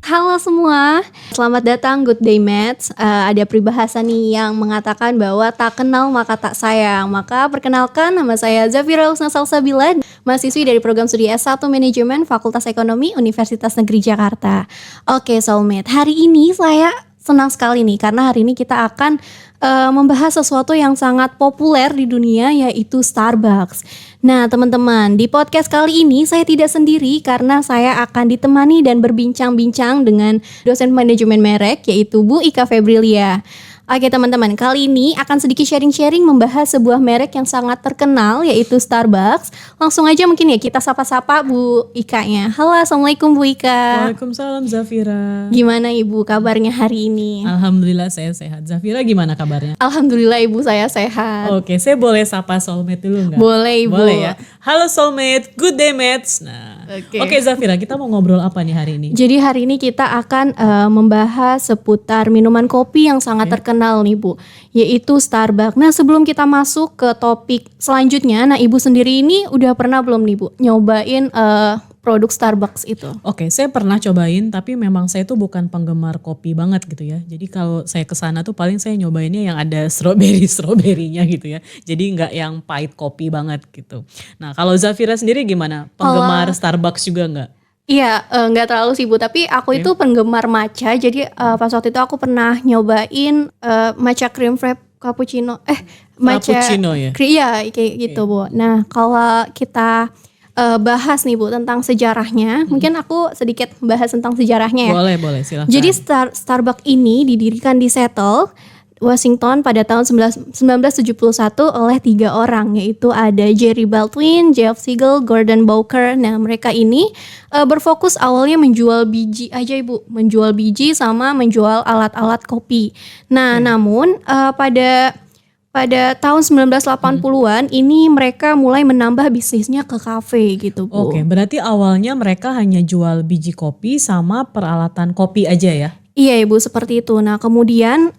Halo semua, selamat datang Good Day Maths. Ada peribahasa nih yang mengatakan bahwa tak kenal maka tak sayang. Maka perkenalkan, nama saya Zafira Husna Salsabila, mahasiswi dari program studi S1 Manajemen Fakultas Ekonomi Universitas Negeri Jakarta. Oke soulmate, hari ini saya senang sekali nih karena hari ini kita akan membahas sesuatu yang sangat populer di dunia, yaitu Starbucks. Nah teman-teman, di podcast kali ini saya tidak sendiri karena saya akan ditemani dan berbincang-bincang dengan dosen manajemen merek, yaitu Bu Ika Febrilia. Oke teman-teman, kali ini akan sedikit sharing-sharing membahas sebuah merek yang sangat terkenal, yaitu Starbucks. Langsung aja mungkin ya kita sapa-sapa Bu Ika-nya. Halo, Assalamualaikum Bu Ika. Waalaikumsalam Zafira. Gimana Ibu kabarnya hari ini? Alhamdulillah saya sehat. Zafira gimana kabarnya? Alhamdulillah Ibu saya sehat. Oke, saya boleh sapa soulmate dulu nggak? Boleh Ibu. Boleh ya. Halo soulmate, good day mates. Nah, Oke Zafira, kita mau ngobrol apa nih hari ini? Jadi hari ini kita akan membahas seputar minuman kopi yang sangat terkenal nih Bu, yaitu Starbucks. Nah sebelum kita masuk ke topik selanjutnya, nah Ibu sendiri ini udah pernah belum nih Bu nyobain produk Starbucks itu? Oke, saya pernah cobain, tapi memang saya tuh bukan penggemar kopi banget gitu ya. Jadi kalau saya kesana tuh paling saya nyobainnya yang ada strawberry-nya gitu ya. Jadi nggak yang pahit kopi banget gitu. Nah kalau Zafira sendiri gimana? Penggemar Starbucks juga nggak? Iya, nggak terlalu sih Bu, tapi aku itu penggemar matcha. Jadi pas waktu itu aku pernah nyobain matcha cream frap cappuccino. Matcha Cappuccino ya? Iya, kayak gitu Bu. Nah kalau kita bahas nih Bu tentang sejarahnya, mungkin aku sedikit bahas tentang sejarahnya ya. Boleh silakan. Jadi Starbucks ini didirikan di Seattle, Washington pada tahun 1971 oleh 3 orang, yaitu ada Jerry Baldwin, Jeff Siegel, Gordon Bowker. Nah mereka ini berfokus awalnya menjual biji aja Ibu, menjual biji sama menjual alat-alat kopi. Nah namun pada tahun 1980-an ini mereka mulai menambah bisnisnya ke kafe gitu Bu. Oke, berarti awalnya mereka hanya jual biji kopi sama peralatan kopi aja ya? Iya Ibu, seperti itu. Nah kemudian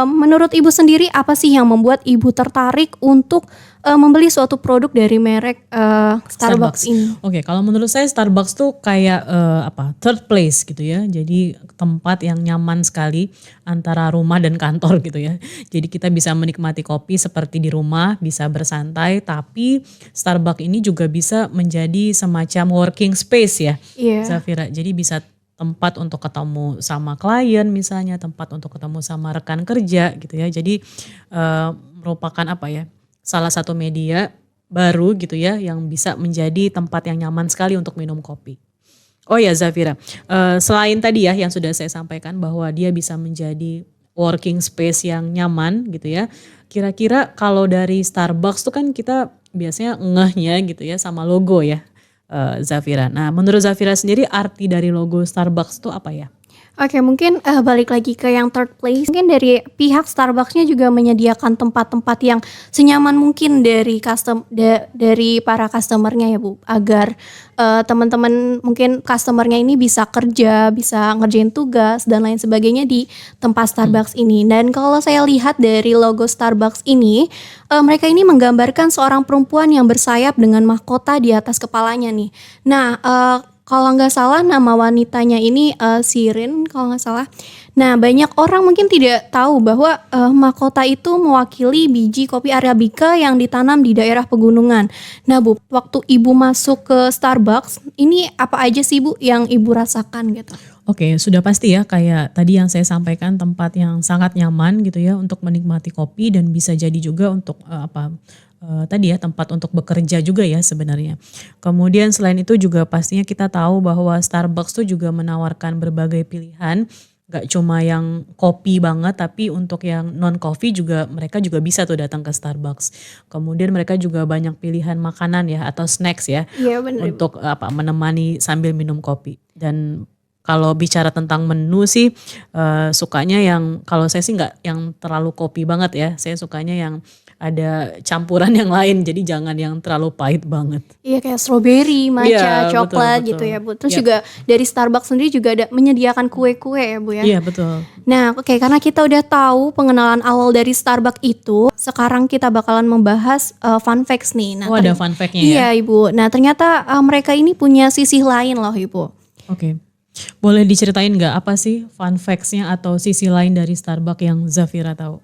menurut Ibu sendiri apa sih yang membuat Ibu tertarik untuk membeli suatu produk dari merek Starbucks ini? Oke, kalau menurut saya Starbucks tuh kayak third place gitu ya. Jadi tempat yang nyaman sekali antara rumah dan kantor gitu ya. Jadi kita bisa menikmati kopi seperti di rumah, bisa bersantai, tapi Starbucks ini juga bisa menjadi semacam working space ya, Zafira. Jadi bisa tempat untuk ketemu sama klien misalnya, tempat untuk ketemu sama rekan kerja gitu ya. Jadi merupakan salah satu media baru gitu ya yang bisa menjadi tempat yang nyaman sekali untuk minum kopi. Oh ya Zafira, selain tadi ya yang sudah saya sampaikan bahwa dia bisa menjadi working space yang nyaman gitu ya. Kira-kira kalau dari Starbucks tuh kan kita biasanya ngehnya gitu ya sama logo ya. Zafira. Nah, menurut Zafira sendiri arti dari logo Starbucks itu apa ya? Oke, mungkin balik lagi ke yang third place. Mungkin dari pihak Starbucksnya juga menyediakan tempat-tempat yang senyaman mungkin dari dari para customernya ya Bu, agar teman-teman mungkin customernya ini bisa kerja, bisa ngerjain tugas dan lain sebagainya di tempat Starbucks ini. Dan kalau saya lihat dari logo Starbucks ini, mereka ini menggambarkan seorang perempuan yang bersayap dengan mahkota di atas kepalanya nih. Nah, kalau nggak salah nama wanitanya ini Sirin kalau nggak salah. Nah banyak orang mungkin tidak tahu bahwa mahkota itu mewakili biji kopi Arabica yang ditanam di daerah pegunungan. Nah Bu, waktu Ibu masuk ke Starbucks, ini apa aja sih Bu yang Ibu rasakan gitu? Oke, sudah pasti ya kayak tadi yang saya sampaikan, tempat yang sangat nyaman gitu ya untuk menikmati kopi dan bisa jadi juga untuk tadi ya tempat untuk bekerja juga ya sebenarnya. Kemudian selain itu juga pastinya kita tahu bahwa Starbucks tuh juga menawarkan berbagai pilihan, gak cuma yang kopi banget tapi untuk yang non coffee juga mereka juga bisa tuh datang ke Starbucks. Kemudian mereka juga banyak pilihan makanan ya atau snacks ya, untuk menemani sambil minum kopi. Dan kalau bicara tentang menu sih sukanya yang, kalau saya sih nggak yang terlalu kopi banget ya, saya sukanya yang ada campuran yang lain, jadi jangan yang terlalu pahit banget. Iya kayak strawberry, matcha, coklat betul. Gitu ya Bu. Terus juga dari Starbucks sendiri juga ada menyediakan kue-kue ya Bu ya. Iya betul. Nah karena kita udah tahu pengenalan awal dari Starbucks itu, sekarang kita bakalan membahas fun facts nih. Nah, ada fun fact-nya ya? Iya Ibu, nah ternyata mereka ini punya sisi lain loh Ibu. Oke. Boleh diceritain nggak apa sih fun facts-nya atau sisi lain dari Starbucks yang Zafira tahu?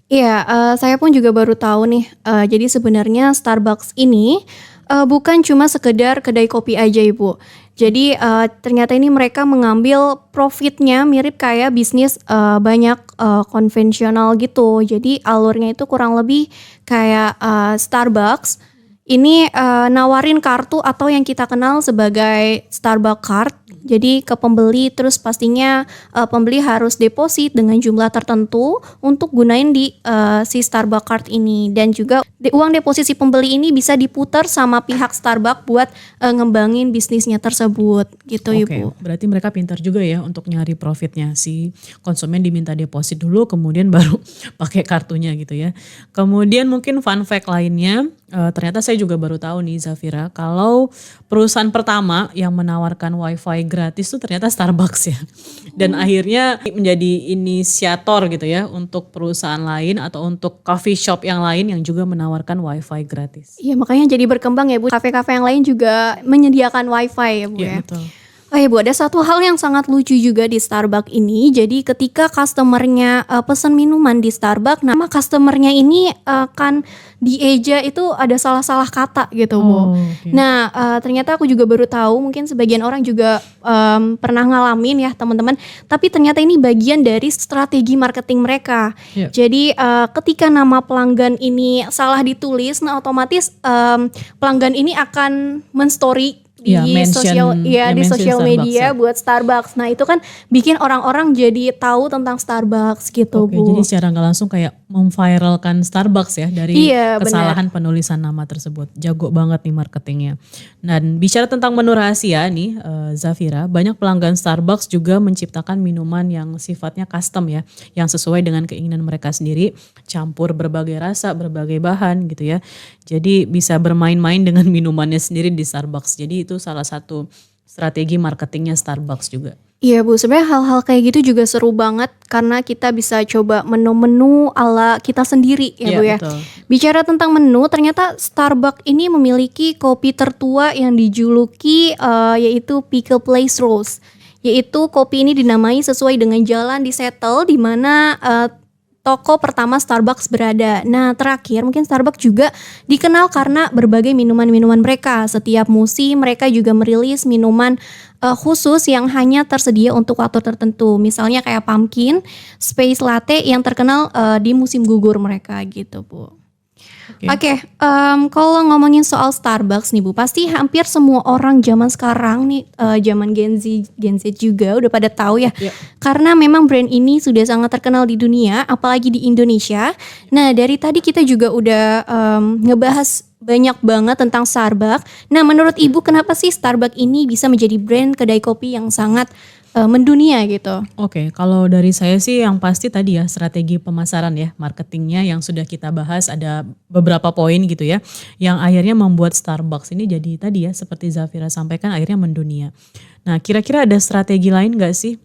Iya, saya pun juga baru tahu nih, jadi sebenarnya Starbucks ini, bukan cuma sekedar kedai kopi aja Ibu. Jadi, ternyata ini mereka mengambil profitnya mirip kayak bisnis, banyak, konvensional gitu. Jadi alurnya itu kurang lebih kayak, Starbucks ini, nawarin kartu atau yang kita kenal sebagai Starbucks Card. Jadi ke pembeli terus pastinya, pembeli harus deposit dengan jumlah tertentu untuk gunain di, si Starbucks Card ini dan juga uang deposit si pembeli ini bisa diputar sama pihak Starbucks buat, ngembangin bisnisnya tersebut gitu Oke, Ibu. berarti mereka pintar juga ya untuk nyari profitnya. Si konsumen diminta deposit dulu, kemudian baru pakai kartunya gitu ya. Kemudian mungkin fun fact lainnya, ternyata saya juga baru tahu nih Zafira, kalau perusahaan pertama yang menawarkan WiFi gratis tuh ternyata Starbucks ya. Dan akhirnya menjadi inisiator gitu ya untuk perusahaan lain atau untuk coffee shop yang lain yang juga menawarkan WiFi gratis. Iya makanya jadi berkembang ya Bu, kafe-kafe yang lain juga menyediakan WiFi ya Bu Iya ya. betul. Oh ya Bu, ada satu hal yang sangat lucu juga di Starbucks ini. Jadi ketika customernya pesan minuman di Starbucks, nama customernya ini akan dieja itu ada salah-salah kata gitu Bu. Oh, oke. Nah ternyata aku juga baru tahu, mungkin sebagian orang juga pernah ngalamin ya teman-teman. Tapi ternyata ini bagian dari strategi marketing mereka. Iya. Jadi ketika nama pelanggan ini salah ditulis, nah otomatis pelanggan ini akan men-story di Iya, sosial di mention sosial Starbucks media ya. buat Starbucks. Nah, itu kan bikin orang-orang jadi tahu tentang Starbucks gitu, Oke, Bu. jadi secara nggak langsung kayak memviralkan Starbucks ya dari Iya, kesalahan penulisan nama tersebut. Jago banget nih marketingnya. Dan bicara tentang menu rahasia nih, Zafira, banyak pelanggan Starbucks juga menciptakan minuman yang sifatnya custom ya, yang sesuai dengan keinginan mereka sendiri, campur berbagai rasa, berbagai bahan gitu ya. Jadi bisa bermain-main dengan minumannya sendiri di Starbucks. Jadi itu salah satu strategi marketingnya Starbucks juga. Iya Bu, sebenarnya hal-hal kayak gitu juga seru banget karena kita bisa coba menu-menu ala kita sendiri ya Iya Bu ya. betul. Bicara tentang menu, ternyata Starbucks ini memiliki kopi tertua yang dijuluki yaitu Pickle Place Roast. Yaitu kopi ini dinamai sesuai dengan jalan di Seattle di mana toko pertama Starbucks berada. Nah terakhir mungkin Starbucks juga dikenal karena berbagai minuman-minuman mereka. Setiap musim mereka juga merilis minuman khusus yang hanya tersedia untuk waktu tertentu. Misalnya kayak pumpkin, space latte yang terkenal di musim gugur mereka gitu Bu. Oke, kalau ngomongin soal Starbucks nih Bu, pasti hampir semua orang zaman sekarang nih, zaman Gen Z juga udah pada tahu ya. Iya. Karena memang brand ini sudah sangat terkenal di dunia, apalagi di Indonesia. Nah, dari tadi kita juga udah ngebahas banyak banget tentang Starbucks. Nah, menurut Ibu kenapa sih Starbucks ini bisa menjadi brand kedai kopi yang sangat mendunia gitu? Oke, kalau dari saya sih yang pasti tadi ya strategi pemasaran ya, marketingnya yang sudah kita bahas ada beberapa poin gitu ya, yang akhirnya membuat Starbucks ini jadi tadi ya seperti Zafira sampaikan akhirnya mendunia. Nah kira-kira ada strategi lain gak sih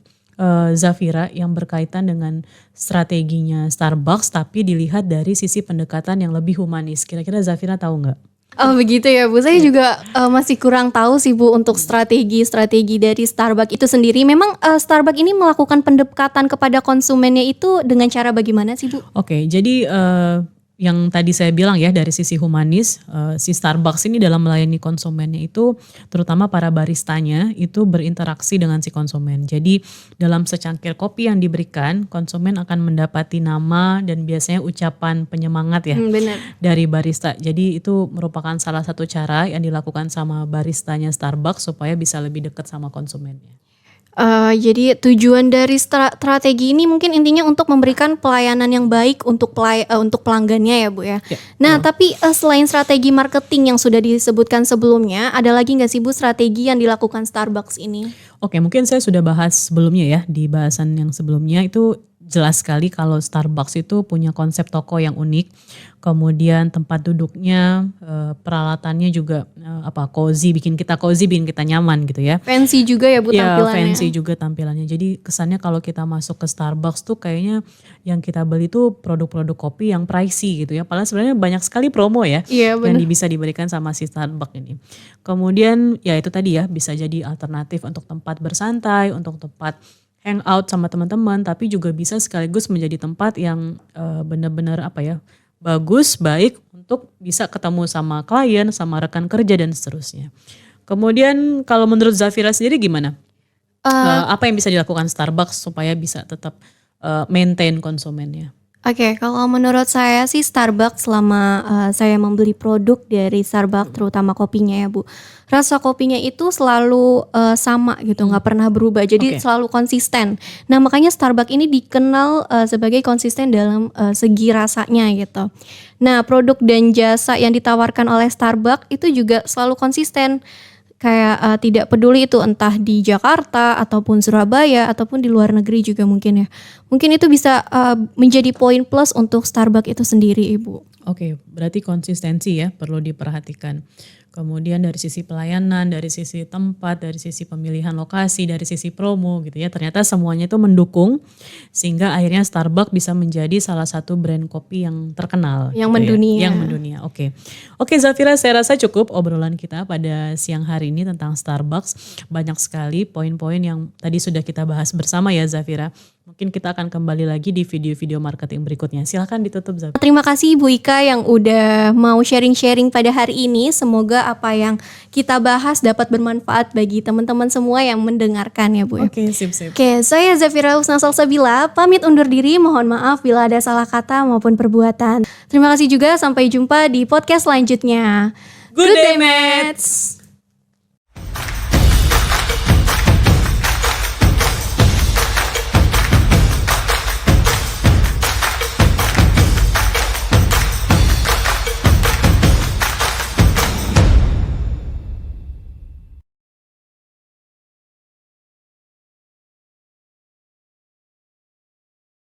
Zafira yang berkaitan dengan strateginya Starbucks tapi dilihat dari sisi pendekatan yang lebih humanis? Kira-kira Zafira tahu nggak? Oh begitu ya Bu, saya juga masih kurang tahu sih Bu untuk strategi dari Starbucks itu sendiri. Memang Starbucks ini melakukan pendekatan kepada konsumennya itu dengan cara bagaimana sih Bu? Oke, jadi yang tadi saya bilang ya dari sisi humanis, si Starbucks ini dalam melayani konsumennya itu terutama para baristanya itu berinteraksi dengan si konsumen. Jadi dalam secangkir kopi yang diberikan, konsumen akan mendapati nama dan biasanya ucapan penyemangat ya Benar. dari barista. Jadi itu merupakan salah satu cara yang dilakukan sama baristanya Starbucks supaya bisa lebih dekat sama konsumennya. Jadi tujuan dari strategi ini mungkin intinya untuk memberikan pelayanan yang baik untuk pelanggannya ya Bu ya. Ya, Nah tapi selain strategi marketing yang sudah disebutkan sebelumnya, ada lagi nggak sih Bu strategi yang dilakukan Starbucks ini? Oke, mungkin saya sudah bahas sebelumnya ya di bahasan yang sebelumnya itu jelas sekali kalau Starbucks itu punya konsep toko yang unik. Kemudian tempat duduknya, peralatannya juga cozy, bikin kita nyaman gitu ya. Fancy juga ya Bu Ya, tampilannya. fancy juga tampilannya. Jadi kesannya kalau kita masuk ke Starbucks tuh kayaknya yang kita beli tuh produk-produk kopi yang pricey gitu ya. Padahal sebenarnya banyak sekali promo ya Iya yang benar. bisa diberikan sama si Starbucks ini. Kemudian ya itu tadi ya, bisa jadi alternatif untuk tempat bersantai, untuk tempat hangout sama teman-teman, tapi juga bisa sekaligus menjadi tempat yang benar-benar bagus, baik untuk bisa ketemu sama klien, sama rekan kerja dan seterusnya. Kemudian kalau menurut Zafira sendiri gimana? Apa yang bisa dilakukan Starbucks supaya bisa tetap maintain konsumennya? Oke, kalau menurut saya sih Starbucks selama saya membeli produk dari Starbucks terutama kopinya ya Bu. Rasa kopinya itu selalu sama gitu, nggak pernah berubah. Jadi Oke. selalu konsisten. Nah, makanya Starbucks ini dikenal sebagai konsisten dalam segi rasanya gitu. Nah, produk dan jasa yang ditawarkan oleh Starbucks itu juga selalu konsisten. Kayak tidak peduli itu entah di Jakarta ataupun Surabaya ataupun di luar negeri juga mungkin ya. Mungkin itu bisa menjadi poin plus untuk Starbucks itu sendiri Ibu. Oke, berarti konsistensi ya perlu diperhatikan. Kemudian dari sisi pelayanan, dari sisi tempat, dari sisi pemilihan lokasi, dari sisi promo gitu ya. Ternyata semuanya itu mendukung sehingga akhirnya Starbucks bisa menjadi salah satu brand kopi yang terkenal. Yang gitu mendunia. Ya. Yang mendunia, oke. Oke Zafira, saya rasa cukup obrolan kita pada siang hari ini tentang Starbucks. Banyak sekali poin-poin yang tadi sudah kita bahas bersama ya Zafira. Mungkin kita akan kembali lagi di video-video marketing berikutnya. Silahkan ditutup Zafira. Terima kasih Ibu Ika yang udah mau sharing-sharing pada hari ini. Semoga apa yang kita bahas dapat bermanfaat bagi teman-teman semua yang mendengarkan ya Bu. Oke, sip-sip. Oke, saya Zafira Husna Salsabila, pamit undur diri, mohon maaf bila ada salah kata maupun perbuatan. Terima kasih juga, sampai jumpa di podcast selanjutnya. Good day, mates!